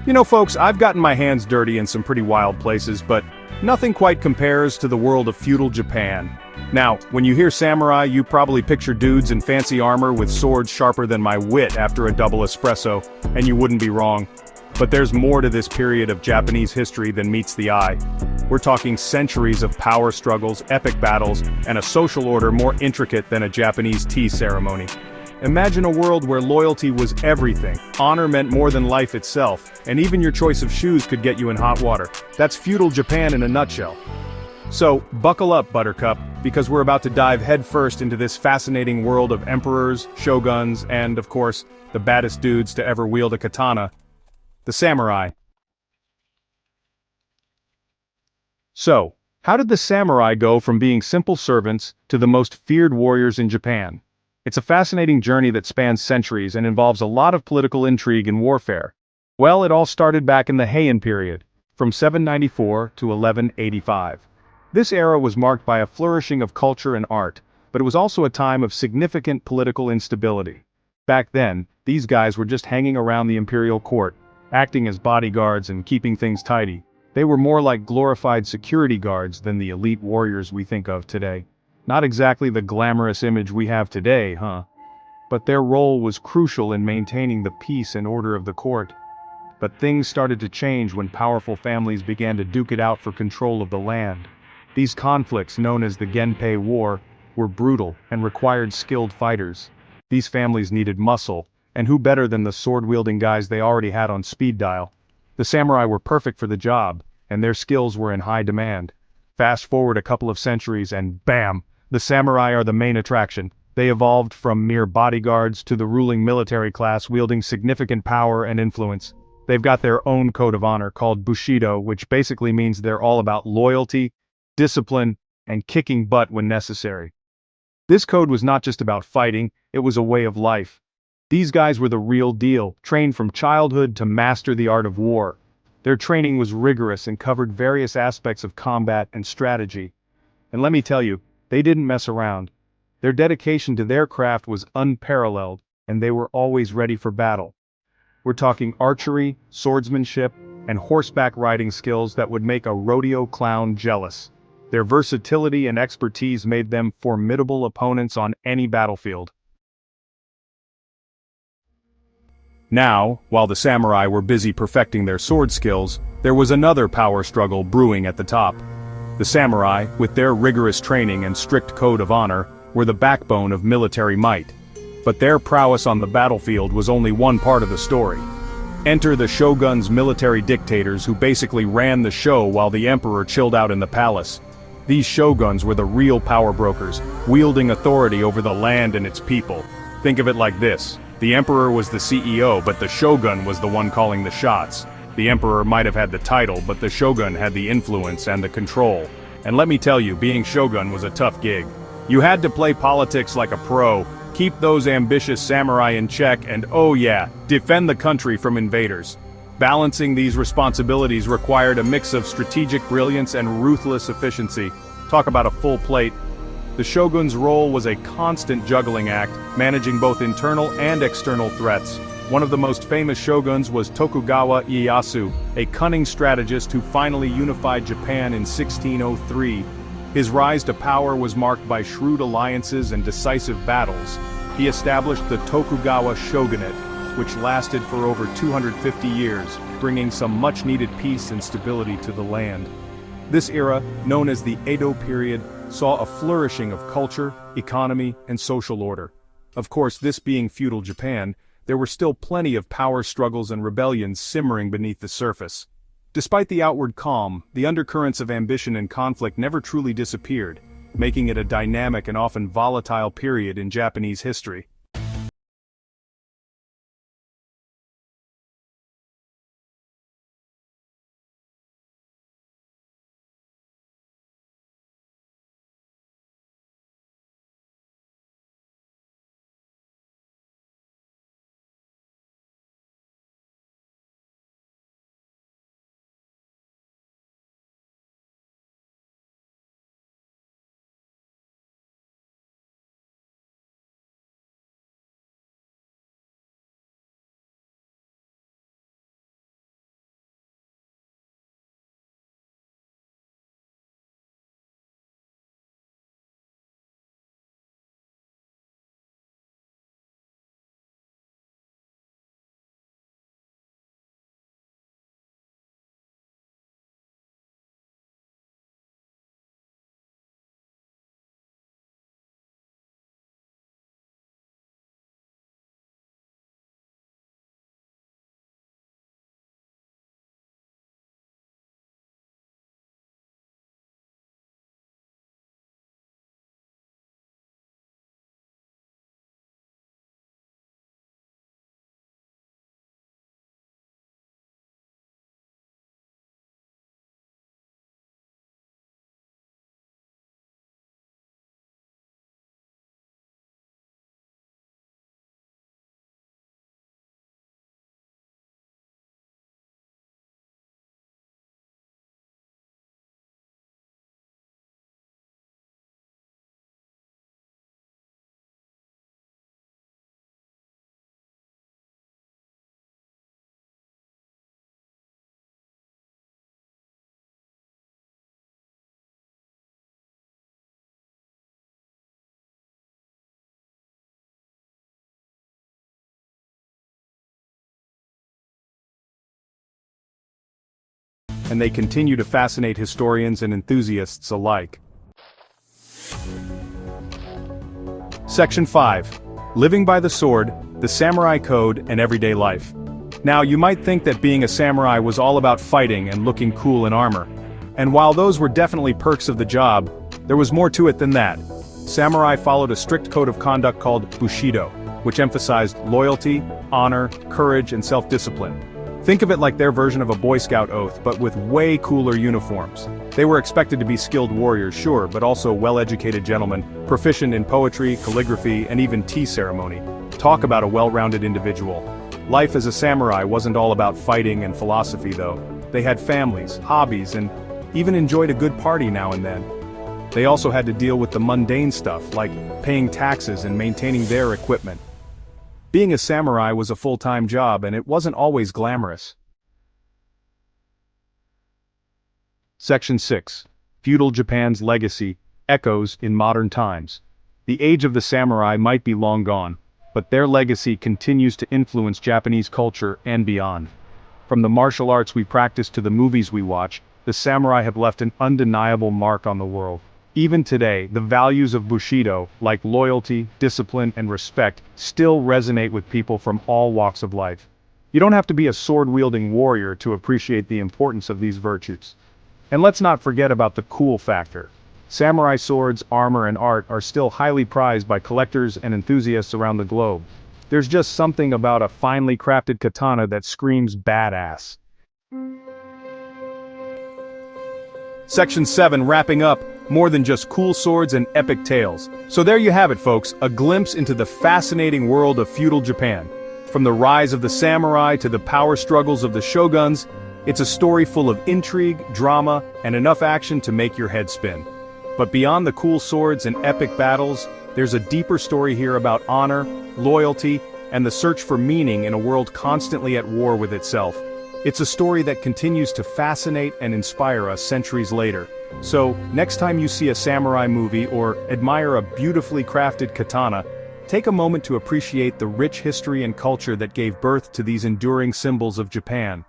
You know, folks, I've gotten my hands dirty in some pretty wild places, but nothing quite compares to the world of feudal Japan. Now, when you hear samurai, you probably picture dudes in fancy armor with swords sharper than my wit after a double espresso, and you wouldn't be wrong. But there's more to this period of Japanese history than meets the eye. We're talking centuries of power struggles, epic battles, and a social order more intricate than a Japanese tea ceremony. Imagine a world where loyalty was everything, honor meant more than life itself, and even your choice of shoes could get you in hot water. That's feudal Japan in a nutshell. So, buckle up, Buttercup, because we're about to dive headfirst into this fascinating world of emperors, shoguns, and, of course, the baddest dudes to ever wield a katana, the samurai. So, how did the samurai go from being simple servants to the most feared warriors in Japan? It's a fascinating journey that spans centuries and involves a lot of political intrigue and warfare. Well, it all started back in the Heian period, from 794 to 1185. This era was marked by a flourishing of culture and art, but it was also a time of significant political instability. Back then, these guys were just hanging around the imperial court, acting as bodyguards and keeping things tidy. They were more like glorified security guards than the elite warriors we think of today. Not exactly the glamorous image we have today, huh? But their role was crucial in maintaining the peace and order of the court. But things started to change when powerful families began to duke it out for control of the land. These conflicts, known as the Genpei War, were brutal and required skilled fighters. These families needed muscle, and who better than the sword-wielding guys they already had on speed dial? The samurai were perfect for the job, and their skills were in high demand. Fast forward a couple of centuries and bam! The samurai are the main attraction. They evolved from mere bodyguards to the ruling military class wielding significant power and influence. They've got their own code of honor called Bushido, which basically means they're all about loyalty, discipline, and kicking butt when necessary. This code was not just about fighting, it was a way of life. These guys were the real deal, trained from childhood to master the art of war. Their training was rigorous and covered various aspects of combat and strategy. And let me tell you, they didn't mess around. Their dedication to their craft was unparalleled, and they were always ready for battle. We're talking archery, swordsmanship, and horseback riding skills that would make a rodeo clown jealous. Their versatility and expertise made them formidable opponents on any battlefield. Now, while the samurai were busy perfecting their sword skills, there was another power struggle brewing at the top. The samurai, with their rigorous training and strict code of honor, were the backbone of military might. But their prowess on the battlefield was only one part of the story. Enter the shoguns, military dictators who basically ran the show while the emperor chilled out in the palace. These shoguns were the real power brokers, wielding authority over the land and its people. Think of it like this: the emperor was the CEO, but the shogun was the one calling the shots. The emperor might have had the title, but the shogun had the influence and the control. And let me tell you, being shogun was a tough gig. You had to play politics like a pro, keep those ambitious samurai in check, and oh yeah, defend the country from invaders. Balancing these responsibilities required a mix of strategic brilliance and ruthless efficiency. Talk about a full plate. The shogun's role was a constant juggling act, managing both internal and external threats. One of the most famous shoguns was Tokugawa Ieyasu, a cunning strategist who finally unified Japan in 1603. His rise to power was marked by shrewd alliances and decisive battles. He established the Tokugawa shogunate, which lasted for over 250 years, bringing some much-needed peace and stability to the land. This era, known as the Edo period, saw a flourishing of culture, economy, and social order. Of course, this being feudal Japan, there were still plenty of power struggles and rebellions simmering beneath the surface. Despite the outward calm, the undercurrents of ambition and conflict never truly disappeared, making it a dynamic and often volatile period in Japanese history. and they continue to fascinate historians and enthusiasts alike. Section 5. Living by the Sword, the Samurai Code, and Everyday Life. Now, you might think that being a samurai was all about fighting and looking cool in armor. And while those were definitely perks of the job, there was more to it than that. Samurai followed a strict code of conduct called Bushido, which emphasized loyalty, honor, courage, and self-discipline. Think of it like their version of a Boy Scout oath, but with way cooler uniforms. They were expected to be skilled warriors, sure, but also well-educated gentlemen, proficient in poetry, calligraphy, and even tea ceremony. Talk about a well-rounded individual. Life as a samurai wasn't all about fighting and philosophy, though. They had families, hobbies, and even enjoyed a good party now and then. They also had to deal with the mundane stuff, like paying taxes and maintaining their equipment. Being a samurai was a full-time job, and it wasn't always glamorous. Section 6. Feudal Japan's Legacy, Echoes in Modern Times. The age of the samurai might be long gone, but their legacy continues to influence Japanese culture and beyond. From the martial arts we practice to the movies we watch, the samurai have left an undeniable mark on the world. Even today, the values of Bushido, like loyalty, discipline, and respect, still resonate with people from all walks of life. You don't have to be a sword-wielding warrior to appreciate the importance of these virtues. And let's not forget about the cool factor. Samurai swords, armor, and art are still highly prized by collectors and enthusiasts around the globe. There's just something about a finely crafted katana that screams badass. Section 7, wrapping up, more than just cool swords and epic tales. So there you have it, folks, a glimpse into the fascinating world of feudal Japan. From the rise of the samurai to the power struggles of the shoguns, it's a story full of intrigue, drama, and enough action to make your head spin. But beyond the cool swords and epic battles, there's a deeper story here about honor, loyalty, and the search for meaning in a world constantly at war with itself. It's a story that continues to fascinate and inspire us centuries later. So, next time you see a samurai movie or admire a beautifully crafted katana, take a moment to appreciate the rich history and culture that gave birth to these enduring symbols of Japan.